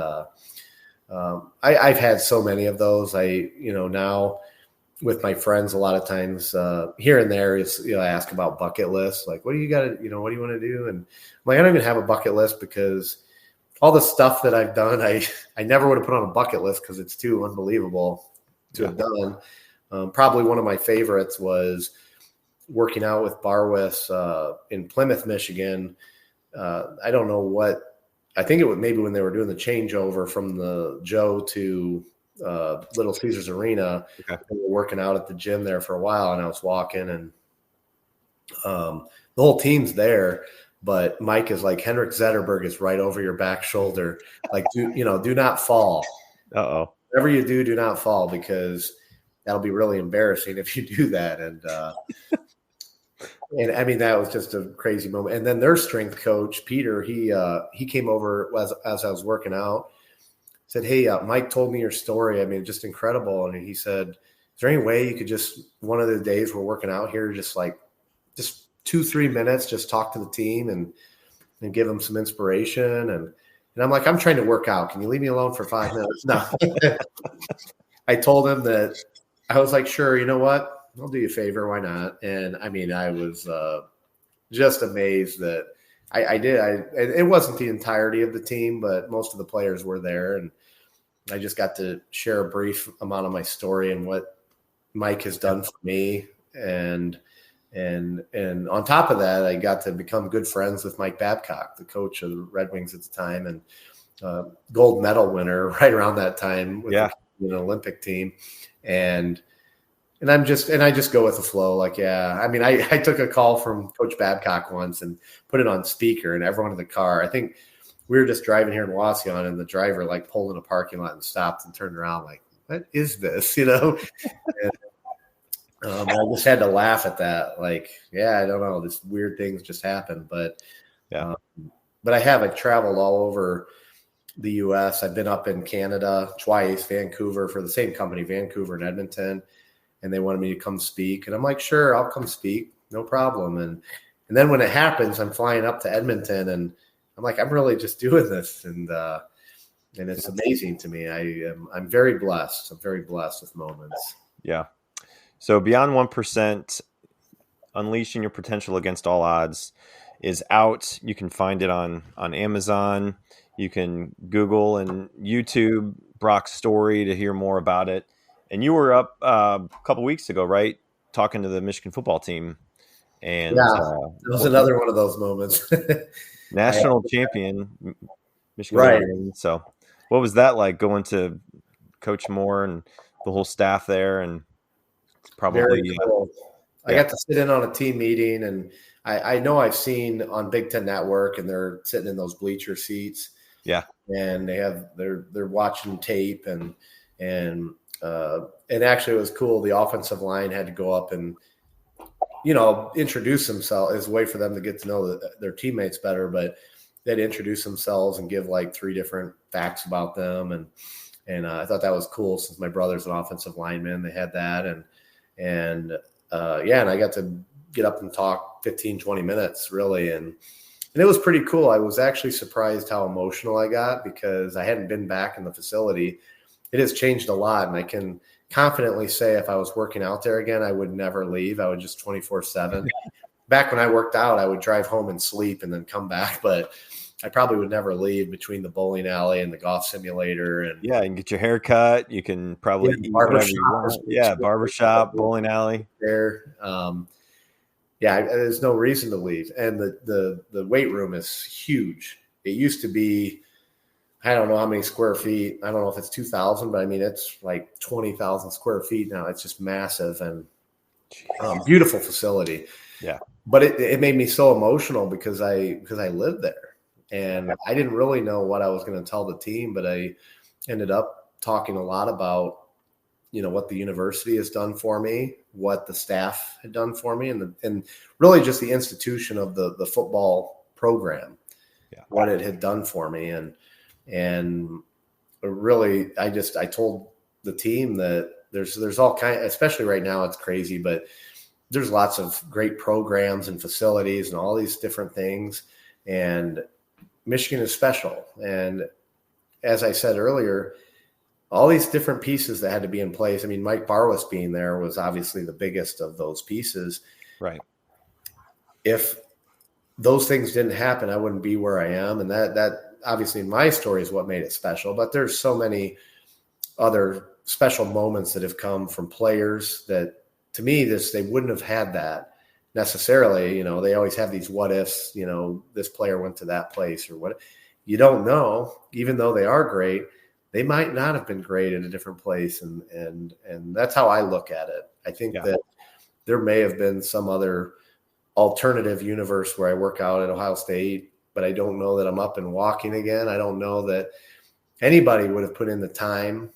I've had so many of those. Now with my friends, a lot of times here and there is, I ask about bucket lists, like, what do you got to, what do you want to do? And I'm like, I don't even have a bucket list because all the stuff that I've done, I never would have put on a bucket list because it's too unbelievable to have done. Probably one of my favorites was working out with Barwis in Plymouth, Michigan. I don't know I think it was maybe when they were doing the changeover from the Joe to Little Caesars Arena. Okay. We were working out at the gym there for a while, and I was walking, and the whole team's there. But Mike is like, Henrik Zetterberg is right over your back shoulder. Like, do not fall. Uh-oh. Whatever you do not fall, because that'll be really embarrassing if you do that. And and I mean, that was just a crazy moment. And then their strength coach, Peter, he came over as I was working out, said, hey, Mike told me your story. I mean, just incredible. And he said, is there any way you could just, one of the days we're working out here, just 2-3 minutes, just talk to the team and give them some inspiration. And I'm like, I'm trying to work out. Can you leave me alone for 5 minutes? No. I told him that I was like, sure, you know what? I'll do you a favor. Why not? And I mean, I was just amazed that I did. It wasn't the entirety of the team, but most of the players were there. And I just got to share a brief amount of my story and what Mike has done for me. And on top of that, I got to become good friends with Mike Babcock, the coach of the Red Wings at the time, and gold medal winner right around that time with the Olympic team. And I just go with the flow. Like, yeah, I mean, I took a call from Coach Babcock once and put it on speaker, and everyone in the car, I think we were just driving here in Wasion, and the driver like pulled in a parking lot and stopped and turned around like, what is this? And, I just had to laugh at that. Like, yeah, I don't know. This weird things just happen. But I've traveled all over the U.S. I've been up in Canada twice, Vancouver for the same company, Vancouver and Edmonton. And they wanted me to come speak. And I'm like, sure, I'll come speak. No problem. And then when it happens, I'm flying up to Edmonton and I'm like, I'm really just doing this. And it's amazing to me. I'm very blessed. I'm very blessed with moments. Yeah. So Beyond 1%, Unleashing Your Potential Against All Odds is out. You can find it on Amazon. You can Google and YouTube Brock's story to hear more about it. And you were up a couple weeks ago, right? Talking to the Michigan football team. And it was another one of those moments. National champion, Michigan. Right. So what was that like going to Coach Moore and the whole staff there? And probably very cool. I got to sit in on a team meeting, and I know I've seen on Big Ten Network, and they're sitting in those bleacher seats. Yeah. And they're watching tape and actually it was cool. The offensive line had to go up and, introduce themselves as a way for them to get to know their teammates better, but they'd introduce themselves and give like 3 different facts about them. And I thought that was cool since my brother's an offensive lineman. They had that. And I got to get up and talk 15, 20 minutes really. And it was pretty cool. I was actually surprised how emotional I got because I hadn't been back in the facility. It has changed a lot. And I can confidently say if I was working out there again, I would never leave. I would just 24/7. Back when I worked out, I would drive home and sleep and then come back. But I probably would never leave between the bowling alley and the golf simulator. And yeah, you can get your hair cut. You can probably eat whatever you want. Yeah, barbershop, bowling alley. There. There's no reason to leave. And the weight room is huge. It used to be, I don't know how many square feet. I don't know if it's 2,000, but I mean, it's like 20,000 square feet now. It's just massive and beautiful facility. Yeah. But it made me so emotional because I lived there and I didn't really know what I was going to tell the team, but I ended up talking a lot about, what the university has done for me, what the staff had done for me, and really just the institution of the football program, what it had done for me. And really, I told the team that there's all kind, especially right now, it's crazy, but there's lots of great programs and facilities and all these different things. And Michigan is special. And as I said earlier, all these different pieces that had to be in place. I mean, Mike Barwas being there was obviously the biggest of those pieces. Right. If those things didn't happen, I wouldn't be where I am. And that obviously my story is what made it special, but there's so many other special moments that have come from players that to me, they wouldn't have had that necessarily. They always have these what ifs, this player went to that place or what. You don't know, even though they are great, they might not have been great in a different place. And that's how I look at it. I think that there may have been some other alternative universe where I work out at Ohio State, but I don't know that I'm up and walking again. I don't know that anybody would have put in the time.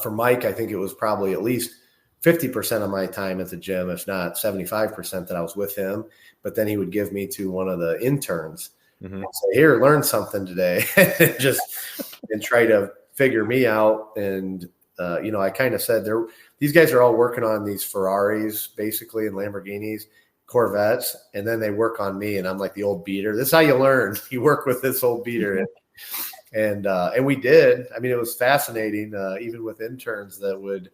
For Mike, I think it was probably at least 50% of my time at the gym, if not 75% that I was with him. But then he would give me to one of the interns and say, here, learn something today. and try to figure me out. And, I kind of said these guys are all working on these Ferraris basically and Lamborghinis, Corvettes, and then they work on me. And I'm like the old beater. This is how you learn. You work with this old beater. And we did. I mean, it was fascinating, even with interns that would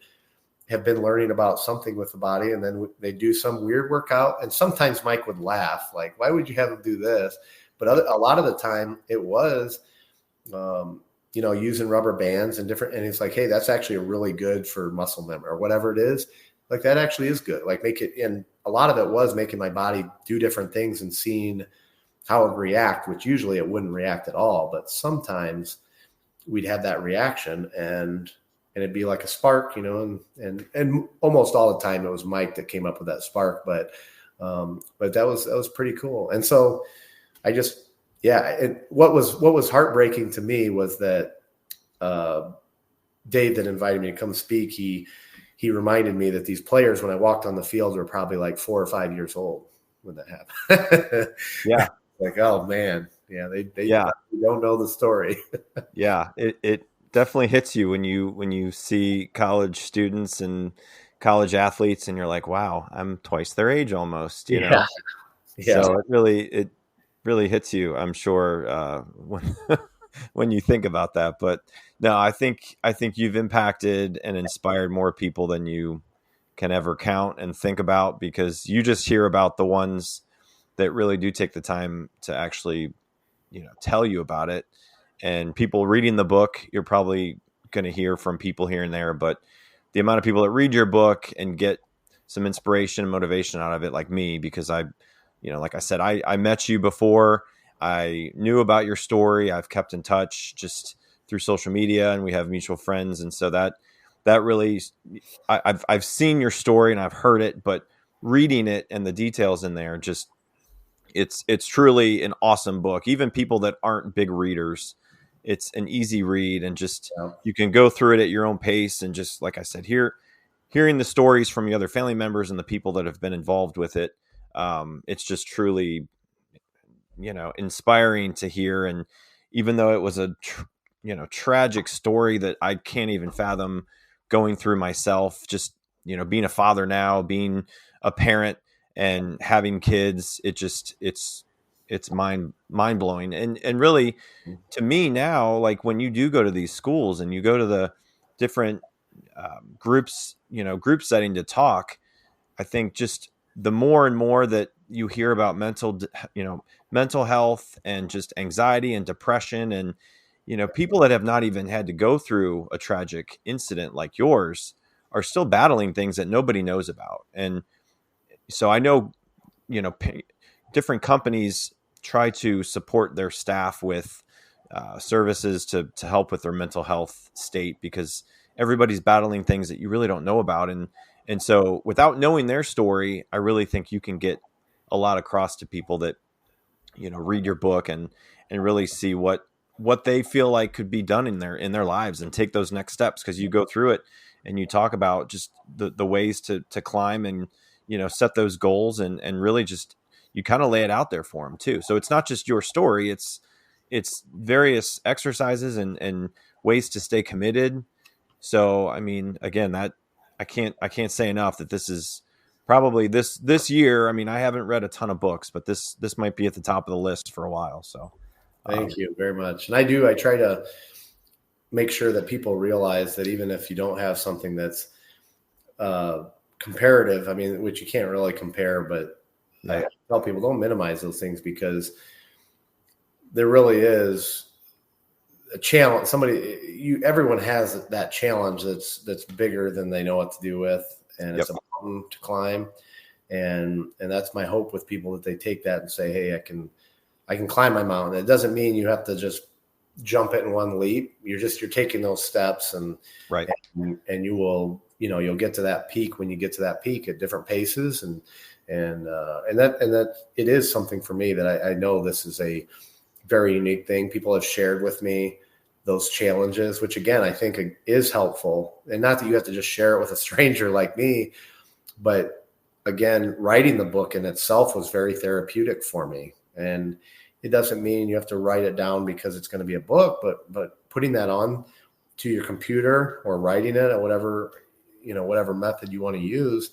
have been learning about something with the body. And then they do some weird workout. And sometimes Mike would laugh, like, why would you have them do this? But a lot of the time it was, using rubber bands and different. And it's like, hey, that's actually really good for muscle memory or whatever it is. Like that actually is good. Like make it. And a lot of it was making my body do different things and seeing how it would react, which usually it wouldn't react at all. But sometimes we'd have that reaction. And and it'd be like a spark, and almost all the time it was Mike that came up with that spark, but that was pretty cool. And so I just, what was heartbreaking to me was that Dave that invited me to come speak, he reminded me that these players, when I walked on the field, were probably like 4 or 5 years old when that happened. Yeah. Like, oh man. Yeah. They don't know the story. Yeah. It definitely hits you when you see college students and college athletes, and you're like, wow, I'm twice their age almost, you know? Yeah. So it really hits you, I'm sure, when you think about that. But no, I think you've impacted and inspired more people than you can ever count and think about, because you just hear about the ones that really do take the time to actually, tell you about it. And people reading the book, you're probably going to hear from people here and there, but the amount of people that read your book and get some inspiration and motivation out of it, like me, because like I said, I met you before I knew about your story. I've kept in touch just through social media, and we have mutual friends. And so that really, I've seen your story and I've heard it, but reading it and the details in there, just, it's truly an awesome book. Even people that aren't big readers, it's an easy read, and just, you can go through it at your own pace. And just, like I said, hearing the stories from the other family members and the people that have been involved with it, it's just truly, inspiring to hear. And even though it was a tragic story that I can't even fathom going through myself, just, being a father now, being a parent and having kids, it's mind blowing. And really, to me now, like when you do go to these schools and you go to the different groups, group setting to talk, I think just the more and more that you hear about mental health and just anxiety and depression, and, people that have not even had to go through a tragic incident like yours are still battling things that nobody knows about. And so I know, different companies try to support their staff with services to help with their mental health state, because everybody's battling things that you really don't know about. And so without knowing their story, I really think you can get a lot across to people that, read your book and really see what they feel like could be done in their lives, and take those next steps. Cause you go through it and you talk about just the ways to climb and, set those goals, and really just, you kind of lay it out there for them too. So it's not just your story, it's various exercises and ways to stay committed. So, I mean, again, that I can't say enough that this is probably this year. I mean, I haven't read a ton of books, but this might be at the top of the list for a while. So thank you very much. And I try to make sure that people realize that even if you don't have something that's comparative, I mean, which you can't really compare, but I tell people don't minimize those things, because there really is a challenge. Everyone has that challenge that's bigger than they know what to do with, and it's a mountain to climb. And that's my hope with people, that they take that and say, hey, I can climb my mountain. It doesn't mean you have to just jump it in one leap. You're taking those steps, and you will, you'll get to that peak when you get to that peak at different paces. And that it is something for me that I know this is a very unique thing. People have shared with me those challenges, which again, I think is helpful. And not that you have to just share it with a stranger like me, but again, writing the book in itself was very therapeutic for me. And it doesn't mean you have to write it down because it's going to be a book, but putting that on to your computer or writing it or whatever method you want to use,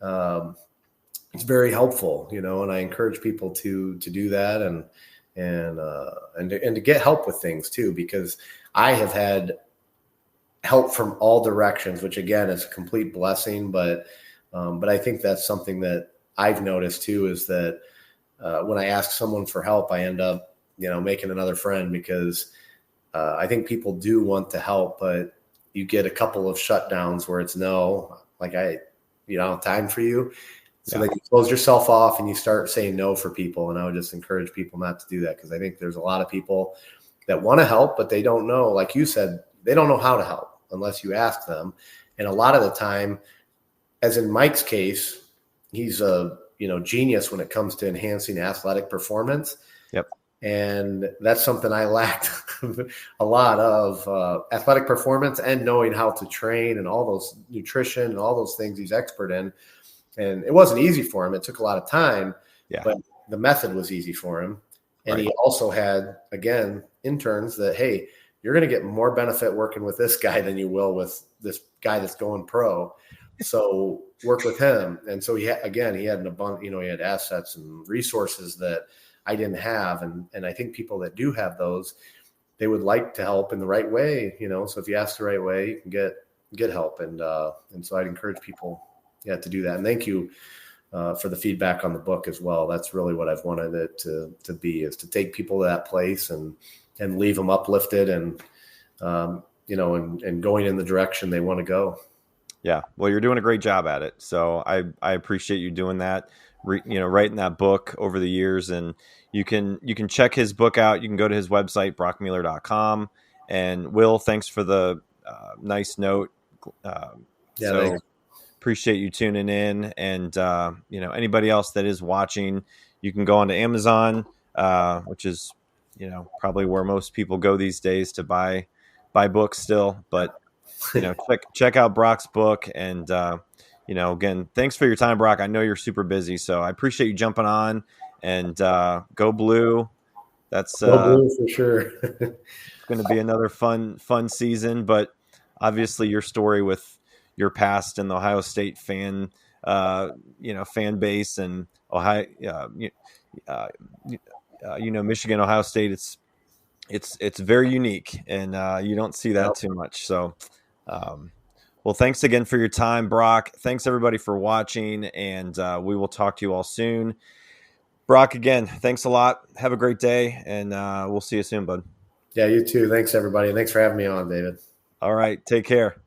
it's very helpful, and I encourage people to do that and to get help with things too, because I have had help from all directions, which again is a complete blessing. But I think that's something that I've noticed too, is that when I ask someone for help, I end up, making another friend, because I think people do want to help, but you get a couple of shutdowns where it's no, like I don't have time for you. So then you close yourself off and you start saying no for people. And I would just encourage people not to do that, because I think there's a lot of people that want to help, but they don't know, like you said, they don't know how to help. unless you ask them. And a lot of the time, as in Mike's case, he's a genius when it comes to enhancing athletic performance. Yep. And that's something I lacked a lot of, athletic performance and knowing how to train and all those nutrition and all those things he's expert in. And it wasn't easy for him. It took a lot of time, but the method was easy for him. And he also had, again, interns that, hey, you're going to get more benefit working with this guy than you will with this guy that's going pro. So work with him. And so he had an abundant, he had assets and resources that I didn't have. And I think people that do have those, they would like to help in the right way, so if you ask the right way, you can get help. And so I'd encourage people to do that. And thank you for the feedback on the book as well. That's really what I've wanted it to be, is to take people to that place and leave them uplifted and going in the direction they want to go. Yeah. Well, you're doing a great job at it. So I appreciate you doing that, writing that book over the years. And you can check his book out. You can go to his website, brockmueller.com. And Will, thanks for the nice note. So appreciate you tuning in. And, anybody else that is watching, you can go onto Amazon, which is, probably where most people go these days to buy books still. But, check out Brock's book. And, again, thanks for your time, Brock. I know you're super busy, so I appreciate you jumping on. And go Blue. That's Go Blue for sure. It's going to be another fun season. But obviously your story with your past and the Ohio State fan base and Ohio, Michigan, Ohio State. It's very unique, and you don't see that too much. So, well, thanks again for your time, Brock. Thanks everybody for watching, and we will talk to you all soon. Brock, again, thanks a lot. Have a great day, and we'll see you soon, bud. Yeah, you too. Thanks everybody. Thanks for having me on, David. All right. Take care.